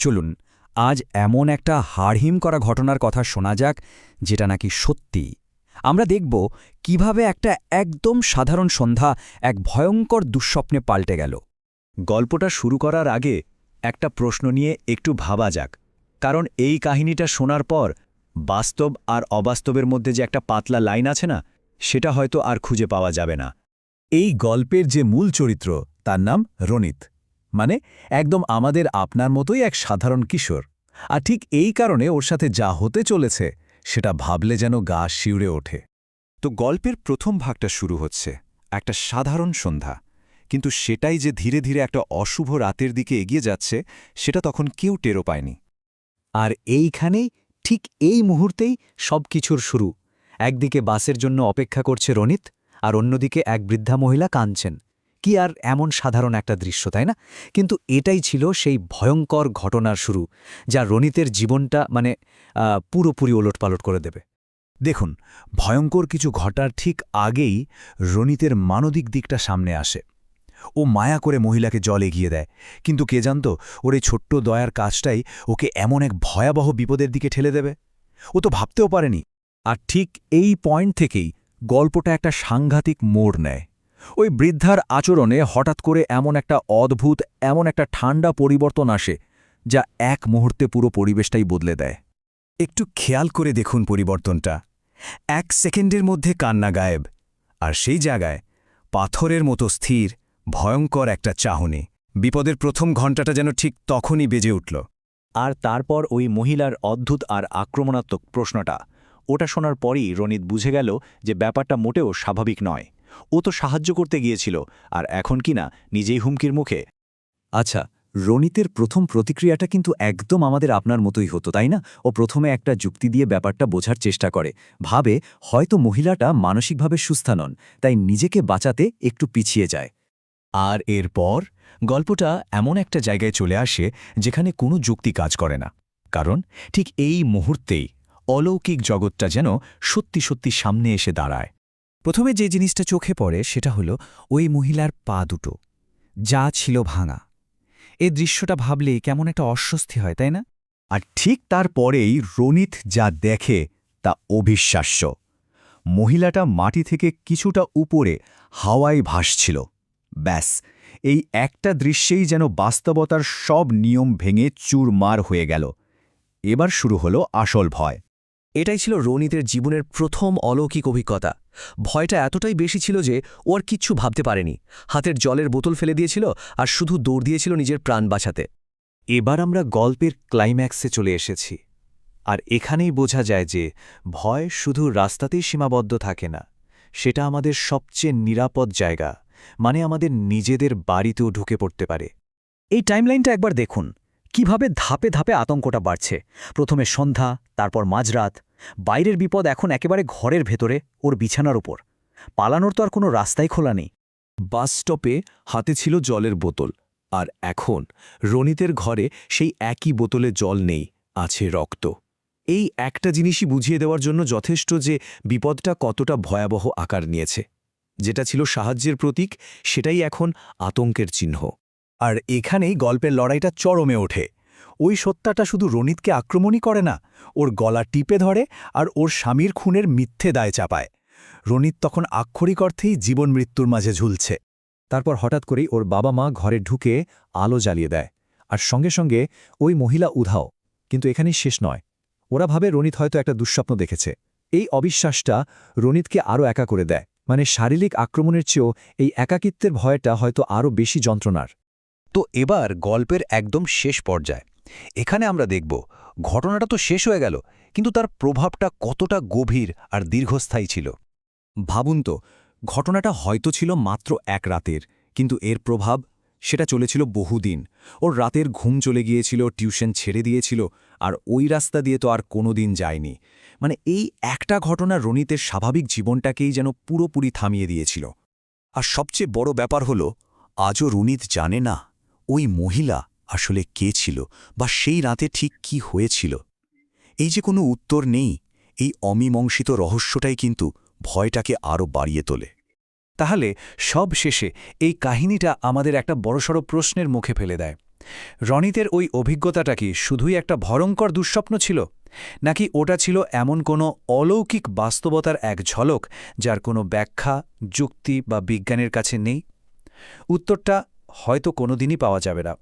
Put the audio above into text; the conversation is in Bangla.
চলুন আজ এমন একটা হাড়হিম করা ঘটনার কথা শোনা যাক যেটা নাকি সত্যি। আমরা দেখব কিভাবে একটা একদম সাধারণ সন্ধ্যা এক ভয়ঙ্কর দুঃস্বপ্নে পাল্টে গেল। গল্পটা শুরু করার আগে একটা প্রশ্ন নিয়ে একটু ভাবা যাক, কারণ এই কাহিনীটা শোনার পর বাস্তব আর অবাস্তবের মধ্যে যে একটা পাতলা লাইন আছে না, সেটা হয়তো আর খুঁজে পাওয়া যাবে না। এই গল্পের যে মূল চরিত্র তার নাম রনিত, মানে একদম আমাদের আপনার মতোই এক সাধারণ কিশোর। আর ঠিক এই কারণে ওর সাথে যা হতে চলেছে সেটা ভাবলে যেন গা শিউরে ওঠে। তো গল্পের প্রথম ভাগটা শুরু হচ্ছে একটা সাধারণ সন্ধ্যা, কিন্তু সেটাই যে ধীরে ধীরে একটা অশুভ রাতের দিকে এগিয়ে যাচ্ছে সেটা তখন কেউ টেরও পায়নি। আর এইখানেই, ঠিক এই মুহূর্তেই সব কিছুর শুরু। একদিকে বাসের জন্য অপেক্ষা করছে রনিত, আর অন্যদিকে এক বৃদ্ধা মহিলা কাঁদছেন। কি আর এমন সাধারণ একটা দৃশ্য, তাই না? কিন্তু এটাই ছিল সেই ভয়ঙ্কর ঘটনার শুরু, যা রনিতের জীবনটা পুরোপুরি ওলটপালট করে দেবে। দেখুন, ভয়ঙ্কর কিছু ঘটার ঠিক আগেই রনিতের মানবিক দিকটা সামনে আসে। ও মায়া করে মহিলাকে জল এগিয়ে দেয়, কিন্তু কে জানত ওর এই ছোট্ট দয়ার কাজটাই ওকে এমন এক ভয়াবহ বিপদের দিকে ঠেলে দেবে। ও তো ভাবতেও পারেনি। আর ঠিক এই পয়েন্ট থেকেই গল্পটা একটা সাংঘাতিক মোড় নেয়। ওই বৃদ্ধার আচরণে হঠাৎ করে এমন একটা অদ্ভুত, এমন একটা ঠান্ডা পরিবর্তন আসে, যা এক মুহূর্তে পুরো পরিবেশটাই বদলে দেয়। একটু খেয়াল করে দেখুন পরিবর্তনটা। 1 সেকেন্ডের মধ্যে কান্না গায়েব, আর সেই জায়গায় পাথরের মতো স্থির ভয়ঙ্কর একটা চাহনি। বিপদের প্রথম ঘণ্টাটা যেন ঠিক তখনই বেজে উঠল। আর তারপর ওই মহিলার অদ্ভুত আর আক্রমণাত্মক প্রশ্নটা, ওটা শোনার পরই রনিত বুঝে গেল যে ব্যাপারটা মোটেও স্বাভাবিক নয়। ও তো সাহায্য করতে গিয়েছিল, আর এখন কিনা নিজেই হুমকির মুখে। আচ্ছা, রনিতের প্রথম প্রতিক্রিয়াটা কিন্তু একদম আমাদের আপনার মতোই হতো, তাই না? ও প্রথমে একটা যুক্তি দিয়ে ব্যাপারটা বোঝার চেষ্টা করে, ভাবে হয়তো মহিলাটা মানসিকভাবে সুস্থ নন, তাই নিজেকে বাঁচাতে একটু পিছিয়ে যায়। আর এরপর গল্পটা এমন একটা জায়গায় চলে আসে যেখানে কোনো যুক্তি কাজ করে না, কারণ ঠিক এই মুহূর্তেই অলৌকিক জগৎটা যেন সত্যি সত্যি সামনে এসে দাঁড়ায়। প্রথমে যে জিনিসটা চোখে পড়ে সেটা হলো ওই মহিলার পা দুটো, যা ছিল ভাঙা। এই দৃশ্যটা ভাবলে কেমন একটা অস্বস্তি হয়, তাই না? আর ঠিক তারপরেই রনিত যা দেখে তা অবিশ্বাস্য। মহিলাটা মাটি থেকে কিছুটা উপরে হাওয়ায় ভাসছিল। ব্যাস, এই একটা দৃশ্যেই যেন বাস্তবতার সব নিয়ম ভেঙে চুরমার হয়ে গেল। এবার শুরু হলো আসল ভয়। এটাই ছিল রনিতের জীবনের প্রথম অলৌকিক অভিজ্ঞতা। ভয়টা এতটাই বেশি ছিল যে ও আর কিচ্ছু ভাবতে পারেনি। হাতের জলের বোতল ফেলে দিয়েছিল আর শুধু দৌড় দিয়েছিল নিজের প্রাণ বাঁচাতে। এবার আমরা গল্পের ক্লাইম্যাক্সে চলে এসেছি। আর এখানেই বোঝা যায় যে ভয় শুধু রাস্তাতেই সীমাবদ্ধ থাকে না, সেটা আমাদের সবচেয়ে নিরাপদ জায়গা, মানে আমাদের নিজেদের বাড়িতেও ঢুকে পড়তে পারে। এই টাইমলাইনটা একবার দেখুন, কিভাবে ধাপে ধাপে আতঙ্কটা বাড়ছে। প্রথমে সন্ধ্যা, তারপর মাঝরাত। বাইরের বিপদ এখন একেবারে ঘরের ভেতরে, ওর বিছানার উপর। পালানোর তো আর কোনো রাস্তাই খোলা নেই। বাস স্টপে হাতে ছিল জলের বোতল, আর এখন রনিতের ঘরে সেই একই বোতলে জল নেই, আছে রক্ত। এই একটা জিনিসই বুঝিয়ে দেওয়ার জন্য যথেষ্ট যে বিপদটা কতটা ভয়াবহ আকার নিয়েছে। যেটা ছিল সাহায্যের প্রতীক, সেটাই এখন আতঙ্কের চিহ্ন। আর এখানেই গল্পের লড়াইটা চরমে ওঠে। ওই সত্তাটা শুধু রনিতকে আক্রমণই করে না, ওর গলা টিপে ধরে আর ওর স্বামীর খুনের মিথ্যে দায় চাপায়। রনিত তখন আক্ষরিক অর্থেই জীবন মৃত্যুর মাঝে ঝুলছে। তারপর হঠাৎ করেই ওর বাবা মা ঘরে ঢুকে আলো জ্বালিয়ে দেয়, আর সঙ্গে সঙ্গে ওই মহিলা উধাও। কিন্তু এখানেই শেষ নয়। ওরা ভাবে রনিত হয়তো একটা দুঃস্বপ্ন দেখেছে। এই অবিশ্বাসটা রনিতকে আরও একা করে দেয়, মানে শারীরিক আক্রমণের চেয়েও এই একাকিত্বের ভয়টা হয়তো আরও বেশি যন্ত্রণার। তো এবার গল্পের একদম শেষ পর্যায়ে এখানে আমরা দেখব ঘটনাটা তো শেষ হয়ে গেল, কিন্তু তার প্রভাবটা কতটা গভীর আর দীর্ঘস্থায়ী ছিল। ভাবুন তো, ঘটনাটা হয়তো ছিল মাত্র এক রাতের, কিন্তু এর প্রভাব সেটা চলেছিল বহুদিন। ওর রাতের ঘুম চলে গিয়েছিল, টিউশন ছেড়ে দিয়েছিল, আর ওই রাস্তা দিয়ে তো আর কোনো দিন যায়নি। মানে এই একটা ঘটনা রনিতের স্বাভাবিক জীবনটাকেই যেন পুরোপুরি থামিয়ে দিয়েছিল। আর সবচেয়ে বড় ব্যাপার হল, আজও রনিত জানে না ওই মহিলা আসলে কে ছিল, বা সেই রাতে ঠিক কি হয়েছিল। এই যে কোনো উত্তর নেই, এই অমীমাংসিত রহস্যটাই কিন্তু ভয়টাকে আরও বাড়িয়ে তোলে। তাহলে সব শেষে এই কাহিনীটা আমাদের একটা বড়সড় প্রশ্নের মুখে ফেলে দেয়। রনিতের ওই অভিজ্ঞতাটা কি শুধুই একটা ভয়ঙ্কর দুঃস্বপ্ন ছিল, নাকি ওটা ছিল এমন কোনো অলৌকিক বাস্তবতার এক ঝলক যার কোনো ব্যাখ্যা, যুক্তি বা বিজ্ঞানের কাছে নেই? উত্তরটা হয়তো কোনোদিনই পাওয়া যাবে না।